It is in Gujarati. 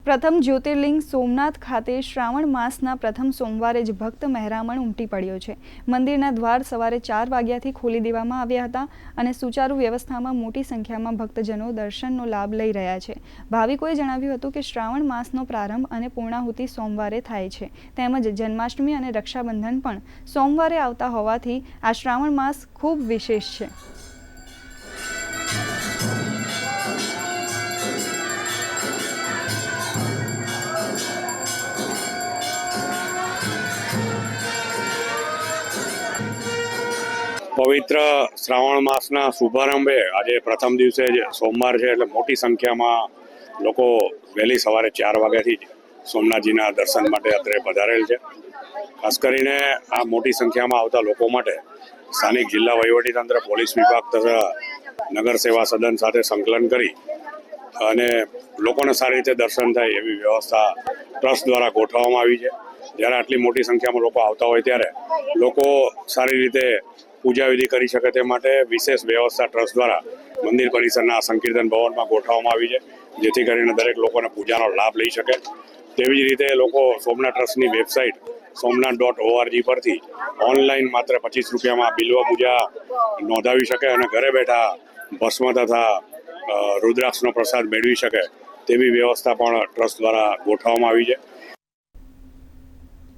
પ્રથમ જ્યોતિર્લિંગ સોમનાથ ખાતે શ્રાવણ માસના પ્રથમ સોમવારે જ ભક્ત મહેરામણ ઉમટી પડ્યો છે। મંદિરના દ્વાર સવારે 4 વાગ્યાથી ખોલી દેવામાં આવ્યા હતા અને સુચારુ વ્યવસ્થામાં મોટી સંખ્યામાં ભક્તજનો દર્શનનો લાભ લઈ રહ્યા છે। ભાવિકોએ જણાવ્યું હતું કે શ્રાવણ માસનો પ્રારંભ અને પૂર્ણાહુતિ સોમવારે થાય છે, તેમજ જન્માષ્ટમી અને રક્ષાબંધન પણ સોમવારે આવતા હોવાથી આ શ્રાવણ માસ ખૂબ વિશેષ છે। પવિત્ર શ્રાવણ માસના શુભારંભે આજે પ્રથમ દિવસે જ સોમવાર છે, એટલે મોટી સંખ્યામાં લોકો વહેલી સવારે 4 વાગ્યાથી જ સોમનાથજીના દર્શન માટે અત્રે પધારેલ છે। ખાસ કરીને આ મોટી સંખ્યામાં આવતા લોકો માટે સ્થાનિક જિલ્લા વહીવટીતંત્ર, પોલીસ વિભાગ તથા નગર સેવા સદન સાથે સંકલન કરી અને લોકોને સારી રીતે દર્શન થાય એવી વ્યવસ્થા ટ્રસ્ટ દ્વારા ગોઠવવામાં આવી છે। જ્યારે આટલી મોટી સંખ્યામાં લોકો આવતા હોય ત્યારે લોકો સારી રીતે પૂજા વિધિ કરી શકે તે માટે વિશેષ વ્યવસ્થા ટ્રસ્ટ દ્વારા મંદિર પરિસરના સંકીર્તન ભવનમાં ગોઠવવામાં આવી છે, જેથી કરીને દરેક લોકોને પૂજાનો લાભ લઈ શકે। તેવી જ રીતે લોકો સોમનાથ ટ્રસ્ટની વેબસાઇટ somnath.org પરથી ઓનલાઈન માત્ર 25 રૂપિયામાં બિલ્વ પૂજા નોંધાવી શકે અને ઘરે બેઠા ભસ્મ તથા રુદ્રાક્ષનો પ્રસાદ મેળવી શકે તેવી વ્યવસ્થા પણ ટ્રસ્ટ દ્વારા ગોઠવવામાં આવી છે।